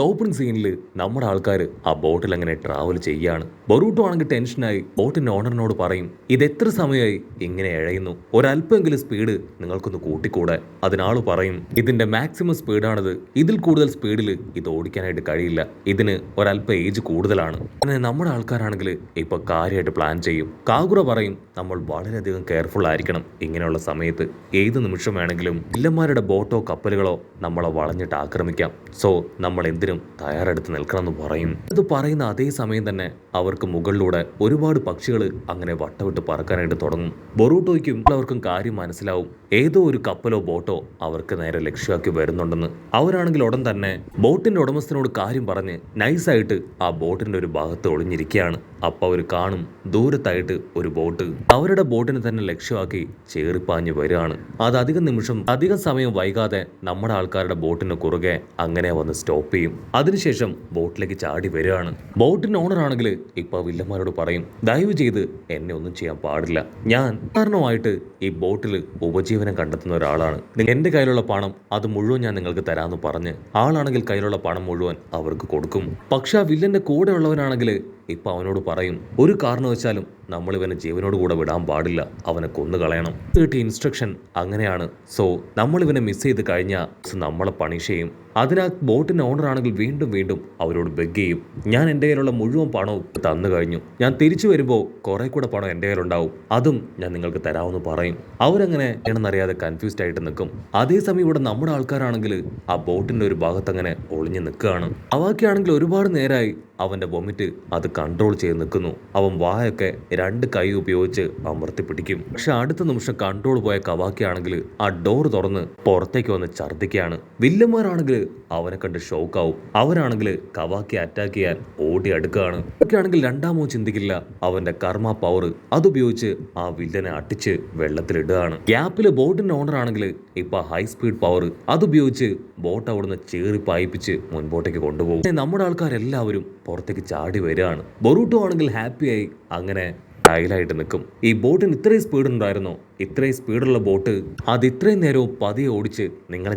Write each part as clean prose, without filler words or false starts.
Opening സീനിൽ നമ്മുടെ ആൾക്കാർ ആ ബോട്ടിൽ അങ്ങനെ ട്രാവൽ ചെയ്യാണ്. ബൊറൂട്ടോ ആണെങ്കിൽ ടെൻഷനായി ബോട്ടിന്റെ ഓണറിനോട് പറയും, ഇത് എത്ര സമയമായി ഇങ്ങനെ ഇഴയുന്നു, ഒരല്പമെങ്കിലും സ്പീഡ് നിങ്ങൾക്കൊന്ന് കൂട്ടിക്കൂടെ. അതിനാള് പറയും, ഇതിന്റെ മാക്സിമം സ്പീഡാണിത്, ഇതിൽ കൂടുതൽ സ്പീഡിൽ ഇത് ഓടിക്കാനായിട്ട് കഴിയില്ല, ഇതിന് ഒരല്പം ഏജ് കൂടുതലാണ്. അങ്ങനെ നമ്മുടെ ആൾക്കാരാണെങ്കിൽ ഇപ്പൊ കാര്യമായിട്ട് പ്ലാൻ ചെയ്യും. കാഗുറ പറയും, നമ്മൾ വളരെയധികം കെയർഫുൾ ആയിരിക്കണം ഇങ്ങനെയുള്ള സമയത്ത്. ഏത് നിമിഷം വേണമെങ്കിലും വില്ലന്മാരുടെ ബോട്ടോ കപ്പലുകളോ നമ്മളെ വളഞ്ഞിട്ട് ആക്രമിക്കാം. സോ നമ്മൾ എന്തിനും തയ്യാറെടുത്ത് നിൽക്കണമെന്ന് പറയും. ഇത് പറയുന്ന അതേ സമയം തന്നെ അവർക്ക് മുകളിലൂടെ ഒരുപാട് പക്ഷികൾ അങ്ങനെ വട്ടവിട്ട് പറക്കാനായിട്ട് തുടങ്ങും. ബൊറൂട്ടോയ്ക്കും അവർക്കും കാര്യം മനസ്സിലാവും, ഏതോ ഒരു കപ്പലോ ബോട്ടോ അവർക്ക് നേരെ ലക്ഷ്യമാക്കി വരുന്നുണ്ടെന്ന്. അവരാണെങ്കിൽ ഉടൻ തന്നെ ബോട്ടിന്റെ ഉടമസ്ഥനോട് കാര്യം പറഞ്ഞ് നൈസായിട്ട് ആ ബോട്ടിന്റെ ഒരു ഭാഗത്ത് ഒളിഞ്ഞിരിക്കുകയാണ്. അപ്പൊ അവർ കാണും, ദൂരത്തായിട്ട് ഒരു ബോട്ട് അവരുടെ ബോട്ടിനെ തന്നെ ലക്ഷ്യമാക്കി ചേറിപ്പാഞ്ഞ് വരികയാണ്. അത് അധികം സമയം വൈകാതെ നമ്മുടെ ആൾക്കാരുടെ ബോട്ടിന് കുറുകെ അങ്ങനെ വന്ന് സ്റ്റോപ്പ് ചെയ്യും. അതിനുശേഷം ബോട്ടിലേക്ക് ചാടി വരികയാണ്. ബോട്ടിന്റെ ഓണർ ആണെങ്കിൽ ഇപ്പൊ വില്ലന്മാരോട് പറയും, ദയവ് ചെയ്ത് എന്നെ ഒന്നും ചെയ്യാൻ പാടില്ല, ഞാൻ കാരണമായിട്ട് ഈ ബോട്ടിൽ ഉപജീവനം കണ്ടെത്തുന്ന ഒരാളാണ്. എന്റെ കയ്യിലുള്ള പണം അത് മുഴുവൻ ഞാൻ നിങ്ങൾക്ക് തരാമെന്ന് പറഞ്ഞ് ആളാണെങ്കിൽ കയ്യിലുള്ള പണം മുഴുവൻ അവർക്ക് കൊടുക്കും. പക്ഷെ ആ വില്ലന്റെ കൂടെ ഉള്ളവനാണെങ്കിൽ ഇപ്പൊ അവനോട് പറയും, ഒരു കാരണവശാലും നമ്മൾ ഇവനെ ജീവനോട് കൂടെ വിടാൻ പാടില്ല, അവനെ കൊന്നുകളയണം. കിട്ടിയ ഇൻസ്ട്രക്ഷൻ അങ്ങനെയാണ്. സോ നമ്മൾ ഇവനെ മിസ് ചെയ്ത് കഴിഞ്ഞാൽ നമ്മളെ പണിഷ് ചെയ്യും. അതിനാ ബോട്ടിന്റെ ഓണർ ആണെങ്കിൽ വീണ്ടും വീണ്ടും അവരോട് ബെഗ് ചെയ്യും, ഞാൻ എൻ്റെ കയ്യിലുള്ള മുഴുവൻ പണവും തന്നു കഴിഞ്ഞു, ഞാൻ തിരിച്ചു വരുമ്പോൾ കുറെ കൂടെ പണം എൻ്റെ കയ്യിലുണ്ടാവും, അതും ഞാൻ നിങ്ങൾക്ക് തരാമെന്ന് പറയും. അവരങ്ങനെ എന്നറിയാതെ കൺഫ്യൂസ്ഡ് ആയിട്ട് നിൽക്കും. അതേസമയം ഇവിടെ നമ്മുടെ ആൾക്കാരാണെങ്കിൽ ആ ബോട്ടിന്റെ ഒരു ഭാഗത്ത് അങ്ങനെ ഒളിഞ്ഞു നിൽക്കുകയാണ്. അവാക്കിയാണെങ്കിൽ ഒരുപാട് നേരമായി അവന്റെ വൊമിറ്റ് അത് കൺട്രോൾ ചെയ്ത് നിൽക്കുന്നു. അവൻ വായൊക്കെ രണ്ട് കൈ ഉപയോഗിച്ച് അമർത്തി പിടിക്കും. പക്ഷെ അടുത്ത നിമിഷം കൺട്രോൾ പോയ കവാക്കിയാണെങ്കിൽ ആ ഡോർ തുറന്ന് പുറത്തേക്ക് വന്ന് ഛർദ്ദിക്കുകയാണ്. വില്ലന്മാരാണെങ്കിൽ അവനെ കണ്ട് ഷോക്കാവും. അവരാണെങ്കിൽ കവാക്കി അറ്റാക്ക് ചെയ്യാൻ ഓടി അടുക്കുകയാണ്. ഒക്കെയാണെങ്കിൽ രണ്ടാമോ ചിന്തിക്കില്ല, അവന്റെ കർമ്മ പവർ അതുപയോഗിച്ച് ആ വില്ലനെ അട്ടിച്ച് വെള്ളത്തിലിടുകയാണ്. ഗ്യാപ്പില് ബോട്ടിന്റെ ഓണർ ആണെങ്കിൽ ഇപ്പൊ ഹൈ സ്പീഡ് പവർ അതുപയോഗിച്ച് ബോട്ട് അവിടുന്ന് ചേറി പായിപ്പിച്ച് മുൻപോട്ടേക്ക് കൊണ്ടുപോകും. നമ്മുടെ ആൾക്കാരെല്ലാവരും പുറത്തേക്ക് ചാടി വരികയാണ്. ബൊറൂട്ടോ ആണെങ്കിൽ ഹാപ്പിയായി അങ്ങനെ ായിട്ട് നിൽക്കും. ഈ ബോട്ടിന് ഇത്രയും സ്പീഡ് ഉണ്ടായിരുന്നോ? ഇത്രയും സ്പീഡുള്ള ബോട്ട് അത് ഇത്രയും നേരവും പതിയെ ഓടിച്ച്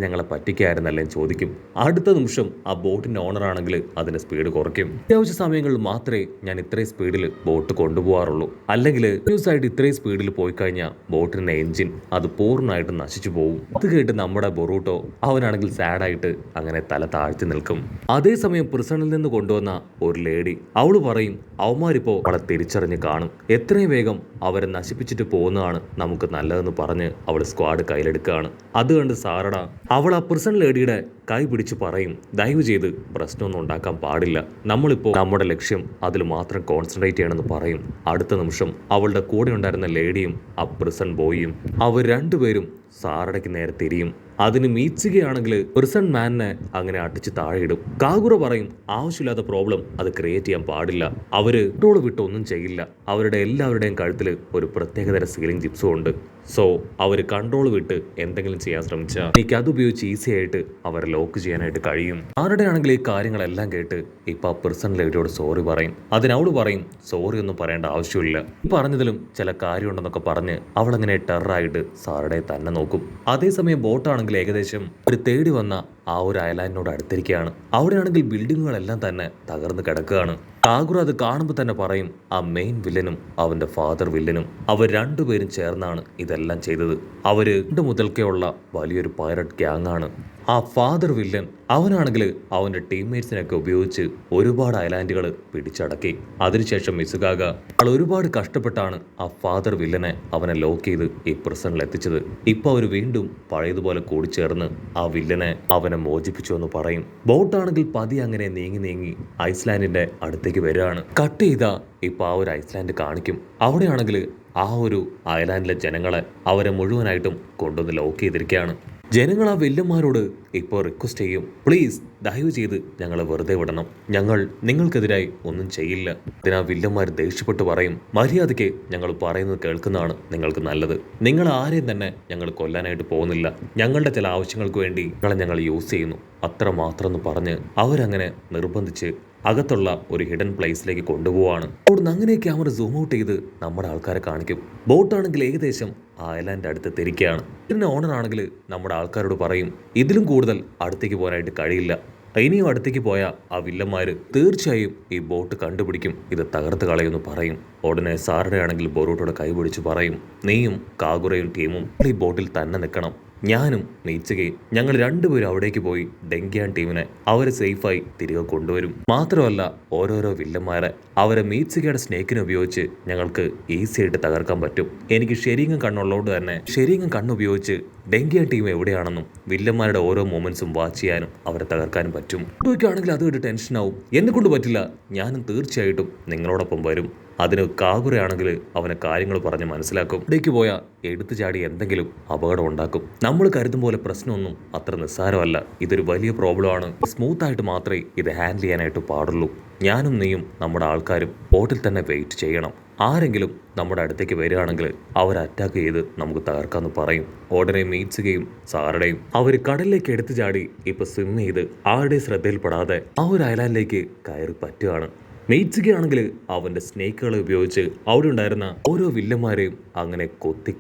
ഞങ്ങളെ പറ്റിക്കായിരുന്നല്ലേ ചോദിക്കും. അടുത്ത നിമിഷം ആ ബോട്ടിന്റെ ഓണർ ആണെങ്കിൽ അതിന്റെ സ്പീഡ് കുറയ്ക്കും. അത്യാവശ്യ സമയങ്ങളിൽ മാത്രമേ ഞാൻ ഇത്രയും സ്പീഡിൽ ബോട്ട് കൊണ്ടുപോകാറുള്ളൂ, അല്ലെങ്കിൽ ആയിട്ട് ഇത്രയും സ്പീഡിൽ പോയി കഴിഞ്ഞാൽ ബോട്ടിന്റെ എഞ്ചിൻ അത് പൂർണ്ണമായിട്ട് നശിച്ചു പോകും. അത് കേട്ട് നമ്മുടെ ബൊറൂട്ടോ അവനാണെങ്കിൽ സാഡായിട്ട് അങ്ങനെ തല താഴ്ത്തി നിൽക്കും. അതേസമയം പ്രിസണിൽ നിന്ന് കൊണ്ടുവന്ന ഒരു ലേഡി അവള് പറയും, അവന്മാരിപ്പോ അവളെ തിരിച്ചറിഞ്ഞ് കാണും, എത്രയും വേഗം അവരെ നശിപ്പിച്ചിട്ട് പോകുന്നതാണ് നമുക്ക് നല്ലതെന്ന് പറഞ്ഞ് അവൾ സ്ക്വാഡ് കയ്യിലെടുക്കുകയാണ്. അത് കണ്ട് സാറട അവൾ ആ പ്രിസൺ ലേഡിയുടെ കൈ പിടിച്ച് പറയും, ദയവ് ചെയ്ത് പ്രശ്നമൊന്നും ഉണ്ടാക്കാൻ പാടില്ല, നമ്മളിപ്പോൾ നമ്മുടെ ലക്ഷ്യം അതിൽ മാത്രം കോൺസെൻട്രേറ്റ് ചെയ്യണമെന്ന് പറയും. അടുത്ത നിമിഷം അവളുടെ കൂടെ ഉണ്ടായിരുന്ന ലേഡിയും ആ പ്രിസൺ ബോയിയും അവർ രണ്ടുപേരും സാറടയ്ക്ക് നേരെ തിരിയും. അതിന് മീറ്റ്സുകയാണെങ്കിൽ പ്രിസൺ മാനിനെ അങ്ങനെ അടിച്ച് താഴെയിടും. കാഗുറ പറയും, ആവശ്യമില്ലാത്ത പ്രോബ്ലം അത് ക്രിയേറ്റ് ചെയ്യാൻ പാടില്ല, അവര് ടോള് വിട്ട് ഒന്നും ചെയ്യില്ല, അവരുടെ എല്ലാവരുടെയും കഴുത്തിൽ ഒരു പ്രത്യേകതര സീലിംഗ് ജിപ്സും ഉണ്ട്. സോ അവര് കൺട്രോൾ വിട്ട് എന്തെങ്കിലും ചെയ്യാൻ ശ്രമിച്ചാൽ എനിക്ക് അതുപയോഗിച്ച് ഈസി ആയിട്ട് അവരെ ലോക്ക് ചെയ്യാനായിട്ട് കഴിയും. ആരുടെ ആണെങ്കിൽ ഈ കാര്യങ്ങളെല്ലാം കേട്ട് ഇപ്പൊ ആ പ്രിസൺ ലേഡിയോട് സോറി പറയും. അതിനവള് പറയും, സോറി ഒന്നും പറയേണ്ട ആവശ്യമില്ല, പറഞ്ഞതിലും ചില കാര്യമുണ്ടെന്നൊക്കെ പറഞ്ഞ് അവളങ്ങനെ ടെററായിട്ട് സാറുടെ തന്നെ നോക്കും. അതേസമയം ബോട്ടാണെങ്കിൽ ഏകദേശം ഒരു തേടി വന്ന ആ ഒരു ഐലാൻഡിനോട് അടുത്തിരിക്കുകയാണ്. അവിടെയാണെങ്കിൽ ബിൽഡിങ്ങുകളെല്ലാം തന്നെ തകർന്ന് കിടക്കുകയാണ്. കാഗുറ അത് കാണുമ്പോൾ തന്നെ പറയും, ആ മെയിൻ വില്ലനും അവന്റെ ഫാദർ വില്ലനും അവർ രണ്ടുപേരും ചേർന്നാണ് ഇതെല്ലാം ചെയ്തത്. അവര് മുതൽക്കേ ഉള്ള വലിയൊരു പൈററ്റ് ഗ്യാങ് ആണ്. ആ ഫാദർ വില്ലൻ അവനാണെങ്കിൽ അവന്റെ ടീംമേറ്റ്സിനൊക്കെ ഉപയോഗിച്ച് ഒരുപാട് ഐലാൻഡുകൾ പിടിച്ചടക്കി. അതിനുശേഷം മിസുകാഗ അവൾ ഒരുപാട് കഷ്ടപ്പെട്ടാണ് ആ ഫാദർ വില്ലനെ അവനെ ലോക്ക് ചെയ്ത് ഈ പ്രിസണിൽ എത്തിച്ചത്. ഇപ്പൊ അവർ വീണ്ടും പഴയതുപോലെ കൂടിച്ചേർന്ന് ആ വില്ലനെ അവനെ മോചിപ്പിച്ചു എന്ന് പറയും. ബോട്ടാണെങ്കിൽ പതി അങ്ങനെ നീങ്ങി ഐസ്ലാൻഡിന്റെ അടുത്തേക്ക് വരികയാണ്. കട്ട് ചെയ്താ ഇപ്പൊ ആ ഒരു ഐസ്ലാൻഡ് കാണിക്കും. അവിടെയാണെങ്കിൽ ആ ഒരു ഐലാൻഡിലെ ജനങ്ങളെ അവരെ മുഴുവനായിട്ടും കൊണ്ടുവന്ന് ലോക്ക് ചെയ്തിരിക്കുകയാണ്. ജനങ്ങൾ ആ വില്ലന്മാരോട് ഇപ്പോൾ റിക്വസ്റ്റ് ചെയ്യും, പ്ലീസ് ദയവ് ചെയ്ത് ഞങ്ങളെ വെറുതെ വിടണം, ഞങ്ങൾ നിങ്ങൾക്കെതിരായി ഒന്നും ചെയ്യില്ല. ഇതിനാ വില്ലന്മാർ ദേഷ്യപ്പെട്ട് പറയും, മര്യാദയ്ക്ക് ഞങ്ങൾ പറയുന്നത് കേൾക്കുന്നതാണ് നിങ്ങൾക്ക് നല്ലത്, നിങ്ങൾ ആരെയും തന്നെ ഞങ്ങൾ കൊല്ലാനായിട്ട് പോകുന്നില്ല, ഞങ്ങളുടെ ചില ആവശ്യങ്ങൾക്ക് വേണ്ടി ഞങ്ങൾ യൂസ് ചെയ്യുന്നു, അത്ര മാത്രം എന്ന് പറഞ്ഞ് അവരങ്ങനെ നിർബന്ധിച്ച് അകത്തുള്ള ഒരു ഹിഡൻ പ്ലേസിലേക്ക് കൊണ്ടുപോവാണ്. അവിടുന്ന് അങ്ങനെ ക്യാമറ സൂം ഔട്ട് ചെയ്ത് നമ്മുടെ ആൾക്കാരെ കാണിക്കും. ബോട്ടാണെങ്കിൽ ഏകദേശം ഐലാൻഡ് അടുത്ത് തിരിക്കുകയാണ്. ഇതിന്റെ ഓണർ ആണെങ്കിൽ നമ്മുടെ ആൾക്കാരോട് പറയും, ഇതിലും കൂടുതൽ അടുത്തേക്ക് പോകാനായിട്ട് കഴിയില്ല, ഇനിയും അടുത്തേക്ക് പോയ ആ വില്ലന്മാര് തീർച്ചയായും ഈ ബോട്ട് കണ്ടുപിടിക്കും, ഇത് തകർത്ത് കളയുമെന്ന് പറയും. ഉടനെ സാറുടെ ആണെങ്കിൽ ബൊറൂട്ടോയുടെ കൈ പിടിച്ച് പറയും, നീയും കാഗുറയും ടീമും ഈ ബോട്ടിൽ തന്നെ നിൽക്കണം. ഞാനും മീറ്റ്സുകയും ഞങ്ങൾ രണ്ടുപേരും അവിടേക്ക് പോയി ഡെങ്കിയാൻ ടീമിനെ അവരെ സേഫായി തിരികെ കൊണ്ടുവരും. മാത്രമല്ല ഓരോരോ വില്ലന്മാരെ അവരെ മീറ്റ്സുകയുടെ സ്നേക്കിനെ ഉപയോഗിച്ച് ഞങ്ങൾക്ക് ഈസി ആയിട്ട് തകർക്കാൻ പറ്റും. എനിക്ക് ശരീരം കണ്ണുള്ളതുകൊണ്ട് തന്നെ ശരീരം കണ്ണുപയോഗിച്ച് ഡെങ്കിയാൻ ടീം എവിടെയാണെന്നും വില്ലന്മാരുടെ ഓരോ മൊമെന്റ്സും വാച്ച് ചെയ്യാനും അവരെ തകർക്കാനും പറ്റും. ആണെങ്കിൽ അത് ഒരു ടെൻഷനാവും. എന്നെ കൊണ്ട് പറ്റില്ല, ഞാനും തീർച്ചയായിട്ടും നിങ്ങളോടൊപ്പം വരും. അതിന് കാഗുറയാണെങ്കിൽ അവനെ കാര്യങ്ങൾ പറഞ്ഞ് മനസ്സിലാക്കും. ഇവിടേക്ക് പോയാൽ എടുത്തു ചാടി എന്തെങ്കിലും അപകടം ഉണ്ടാക്കും. നമ്മൾ കരുതും പോലെ പ്രശ്നമൊന്നും അത്ര നിസ്സാരമല്ല. ഇതൊരു വലിയ പ്രോബ്ലമാണ്. സ്മൂത്തായിട്ട് മാത്രമേ ഇത് ഹാൻഡിൽ ചെയ്യാനായിട്ട് പാടുള്ളൂ. ഞാനും നീയും നമ്മുടെ ആൾക്കാരും ബോട്ടിൽ തന്നെ വെയിറ്റ് ചെയ്യണം. ആരെങ്കിലും നമ്മുടെ അടുത്തേക്ക് വരികയാണെങ്കിൽ അവർ അറ്റാക്ക് ചെയ്ത് നമുക്ക് തകർക്കാമെന്ന് പറയും. ഉടനെ മീറ്റ്സുകയും സാറുടെയും അവർ കടലിലേക്ക് എടുത്തു ചാടി ഇപ്പൊ സ്വിം ചെയ്ത് ആരുടെ ശ്രദ്ധയിൽപ്പെടാതെ ആ ഒരു ഐലാൻഡിലേക്ക് കയറി പറ്റുകയാണ്. മീറ്റ്സുകയാണെങ്കിൽ അവന്റെ സ്നേക്കുകളെ ഉപയോഗിച്ച് അവിടെ ഉണ്ടായിരുന്ന ഓരോ വില്ലന്മാരെയും അങ്ങനെ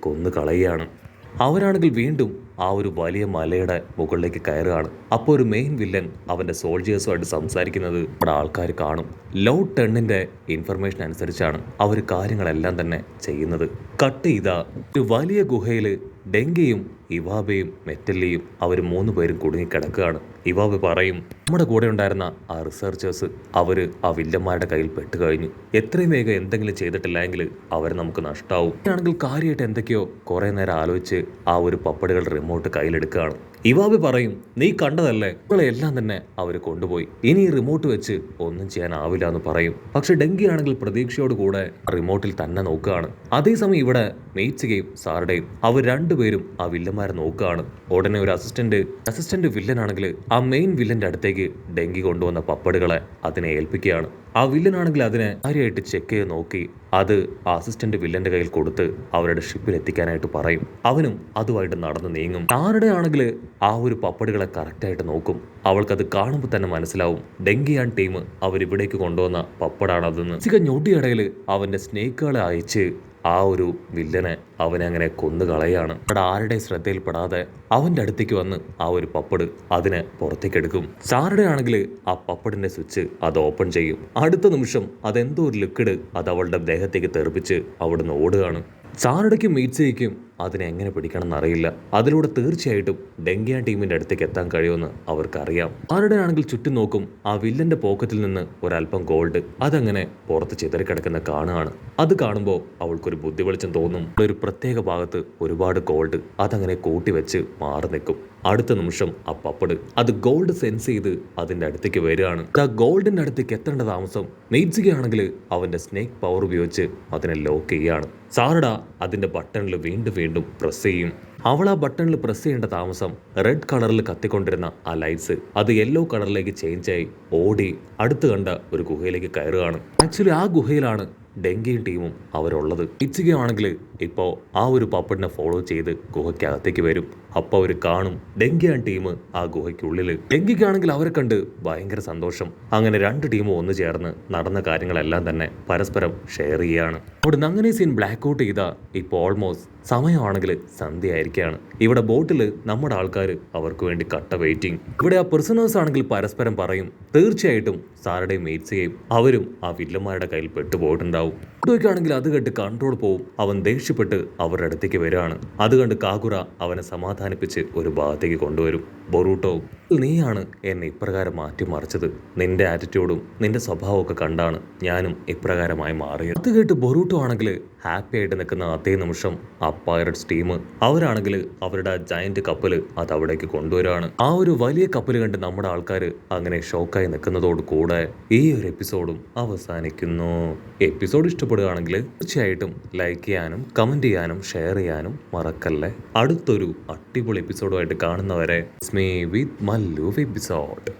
കൊന്നു കളയുകയാണ്. അവരാണെങ്കിൽ വീണ്ടും ആ ഒരു വലിയ മലയുടെ മുകളിലേക്ക് കയറുകയാണ്. അപ്പോൾ ഒരു മെയിൻ വില്ലൻ അവന്റെ സോൾജേഴ്സുമായിട്ട് സംസാരിക്കുന്നത് അവിടെ ആൾക്കാർ കാണും. ലോ ടെണ്ണിന്റെ ഇൻഫർമേഷൻ അനുസരിച്ചാണ് അവർ കാര്യങ്ങളെല്ലാം തന്നെ ചെയ്യുന്നത്. കട്ട് ചെയ്ത ഒരു വലിയ ഗുഹയിൽ ഡെങ്കിയും ഇവാബയും മെറ്റല്ലിയും അവർ 3 പേരും കുടുങ്ങിക്കിടക്കുകയാണ്. ഇവാബ പറയും, നമ്മുടെ കൂടെ ഉണ്ടായിരുന്ന ആ റിസർച്ചേഴ്സ് അവര് ആ വില്ലന്മാരുടെ കയ്യിൽ പെട്ട് കഴിഞ്ഞു. എത്രയും വേഗം എന്തെങ്കിലും ചെയ്തിട്ടില്ലെങ്കിൽ അവർ നമുക്ക് നഷ്ടാവും. ആണെങ്കിൽ കാര്യമായിട്ട് എന്തൊക്കെയോ കുറെ നേരം ആലോചിച്ച് ആ ഒരു പപ്പടുകൾ റിമോട്ട് കയ്യിലെടുക്കുകയാണ്. ഇവാബി പറയും, നീ കണ്ടതല്ലേ, എല്ലാം തന്നെ അവർ കൊണ്ടുപോയി. ഇനി റിമോട്ട് വെച്ച് ഒന്നും ചെയ്യാനാവില്ല എന്ന് പറയും. പക്ഷെ ഡെങ്കി ആണെങ്കിൽ പ്രതീക്ഷയോട് കൂടെ റിമോട്ടിൽ തന്നെ നോക്കുകയാണ്. അതേസമയം ഇവിടെ മീറ്റ്സുകയും സാറുടെയും അവർ രണ്ടുപേരും ആ വില്ലന്മാരെ നോക്കുകയാണ്. ഉടനെ ഒരു അസിസ്റ്റന്റ് വില്ലനാണെങ്കിൽ ആ മെയിൻ വില്ലന്റെ അടുത്തേക്ക് ഡെങ്കി കൊണ്ടുവന്ന പപ്പടുകളെ അതിനെ ഏൽപ്പിക്കുകയാണ്. ആ വില്ലനാണെങ്കിൽ അതിനെ കാര്യമായിട്ട് ചെക്ക് ചെയ്ത് നോക്കി അത് അസിസ്റ്റന്റ് വില്ലന്റെ കയ്യിൽ കൊടുത്ത് അവരുടെ ഷിപ്പിൽ എത്തിക്കാനായിട്ട് പറയും. അവനും അതുമായിട്ട് നടന്ന് നീങ്ങും. ആരുടെ ആണെങ്കിൽ ആ ഒരു പപ്പടുകളെ കറക്റ്റായിട്ട് നോക്കും. അവൾക്കത് കാണുമ്പോൾ തന്നെ മനസ്സിലാവും ഡെങ്കിയാൻ ടീം അവരിവിടേക്ക് കൊണ്ടുവന്ന പപ്പടാണതെന്ന്. ഞൊടിയിടയിൽ അവന്റെ സ്നേക്കുകളെ അയച്ച് ആ ഒരു വില്ലനെ അവനെ അങ്ങനെ കൊന്നുകളയാണ്. അവിടെ ആരുടെ ശ്രദ്ധയിൽപ്പെടാതെ അവന്റെ അടുത്തേക്ക് വന്ന് ആ ഒരു പപ്പട് അതിനെ പുറത്തേക്ക് എടുക്കും. സാറുടെ ആണെങ്കിൽ ആ പപ്പടിന്റെ സ്വിച്ച് അത് ഓപ്പൺ ചെയ്യും. അടുത്ത നിമിഷം അതെന്തോ ഒരു ലിക്വിഡ് അത് അവളുടെ ദേഹത്തേക്ക് തെറിപ്പിച്ച് അവിടുന്ന് ഓടുകയാണ്. സാറുടെക്കും മീറ്റ്സുകയ്ക്കും അതിനെ എങ്ങനെ പിടിക്കണം എന്നറിയില്ല. അതിലൂടെ തീർച്ചയായിട്ടും ഡെങ്കിയാൻ ടീമിന്റെ അടുത്തേക്ക് എത്താൻ കഴിയുമെന്ന് അവർക്കറിയാം. ആരുടെ ആണെങ്കിൽ ചുറ്റും നോക്കും. ആ വില്ലന്റെ പോക്കറ്റിൽ നിന്ന് ഒരല്പം ഗോൾഡ് അതങ്ങനെ പുറത്ത് ചിതറിക്കിടക്കുന്ന കാണുകയാണ്. അത് കാണുമ്പോൾ അവൾക്കൊരു ബുദ്ധി വെളിച്ചം തോന്നും. ഒരു പ്രത്യേക ഭാഗത്ത് ഒരുപാട് ഗോൾഡ് അതങ്ങനെ കൂട്ടിവെച്ച് മാറി നിൽക്കും. അടുത്ത നിമിഷം ആ പപ്പട് അത് ഗോൾഡ് സെൻസ് ചെയ്ത് അതിന്റെ അടുത്തേക്ക് വരികയാണ്. ആ ഗോൾഡിന്റെ അടുത്തേക്ക് എത്തേണ്ട താമസം മീറ്റ്സുകയാണെങ്കിൽ അവന്റെ സ്നേക്ക് പവർ ഉപയോഗിച്ച് അതിനെ ലോക്ക് ചെയ്യാണ്. സാറഡ അതിന്റെ ബട്ടണിൽ വീണ്ടും പ്രസ് ചെയ്യും. അവൾ ആ ബട്ടണിൽ പ്രസ് ചെയ്യേണ്ട താമസം റെഡ് കളറിൽ കത്തിക്കൊണ്ടിരുന്ന ആ ലൈറ്റ്സ് അത് യെല്ലോ കളറിലേക്ക് ചേഞ്ചായി ഓടി അടുത്ത് കണ്ട ഒരു ഗുഹയിലേക്ക് കയറുകയാണ്. ആക്ച്വലി ആ ഗുഹയിലാണ് ഡെങ്കിയും ടീമും അവരുള്ളത്. ഇച്ചികയാണെങ്കിൽ ഇപ്പോൾ ആ ഒരു പപ്പടിനെ ഫോളോ ചെയ്ത് ഗുഹയ്ക്കകത്തേക്ക് വരും. അപ്പോൾ അവർ കാണും ഡെങ്കിയാൻ ടീം ആ ഗുഹയ്ക്കുള്ളിൽ. ഡെങ്കിക്കാണെങ്കിൽ അവരെ കണ്ട് ഭയങ്കര സന്തോഷം. അങ്ങനെ 2 ടീമും ഒന്നു ചേർന്ന് നടന്ന കാര്യങ്ങളെല്ലാം തന്നെ പരസ്പരം ഷെയർ ചെയ്യുകയാണ്. അവിടുന്ന് അങ്ങനെ സീൻ ബ്ലാക്ക് ഔട്ട് ചെയ്ത ഇപ്പോൾ ഓൾമോസ്റ്റ് സമയമാണെങ്കിൽ സന്ധ്യയായിരിക്കുകയാണ്. ഇവിടെ ബോട്ടിൽ നമ്മുടെ ആൾക്കാർ അവർക്ക് വേണ്ടി കട്ട വെയിറ്റിംഗ്. ഇവിടെ ആ പെർസണേഴ്സ് ആണെങ്കിൽ പരസ്പരം പറയും തീർച്ചയായിട്ടും സാറുടെയും മീറ്റ്സുകയും അവരും ആ വില്ലന്മാരുടെ കയ്യിൽ പെട്ടുപോയിട്ടുണ്ടാവും. ാണെങ്കിൽ അത് കേട്ട് കൺട്രോൾ പോവും. അവൻ ദേഷ്യപ്പെട്ട് അവരുടെ അടുത്തേക്ക് വരികയാണ്. അത് കണ്ട് കാഗുറ അവനെ സമാധാനിപ്പിച്ച് ഒരു ഭാഗത്തേക്ക് കൊണ്ടുവരും. ബൊറൂട്ടോ, നീയാണ് എന്നെ ഇപ്രകാരം മാറ്റിമറിച്ചത്. നിന്റെ ആറ്റിറ്റ്യൂഡും നിന്റെ സ്വഭാവമൊക്കെ കണ്ടാണ് ഞാനും ഇപ്രകാരമായി മാറിയത്. അത് കേട്ട് ബൊറൂട്ടോ ആണെങ്കിൽ ഹാപ്പി ആയിട്ട് നിൽക്കുന്ന അതേ നിമിഷം ആ പൈററ്റ്സ് ടീം അവരാണെങ്കിൽ അവരുടെ ജയന്റ് കപ്പൽ അത് അവിടേക്ക് കൊണ്ടുവരാണ്. ആ ഒരു വലിയ കപ്പൽ കണ്ട് നമ്മുടെ ആൾക്കാർ അങ്ങനെ ഷോക്കായി നിൽക്കുന്നതോട് കൂടെ ഈ ഒരു എപ്പിസോഡും അവസാനിക്കുന്നു. എപ്പിസോഡ് ഇഷ്ടപ്പെടുകയാണെങ്കിൽ തീർച്ചയായിട്ടും ലൈക്ക് ചെയ്യാനും കമന്റ് ചെയ്യാനും ഷെയർ ചെയ്യാനും മറക്കല്ലേ. അടുത്തൊരു അടിപൊളി എപ്പിസോഡുമായിട്ട് കാണുന്നവരെ സ്മേ വിത്ത് മല്ലു എപ്പിസോഡ്.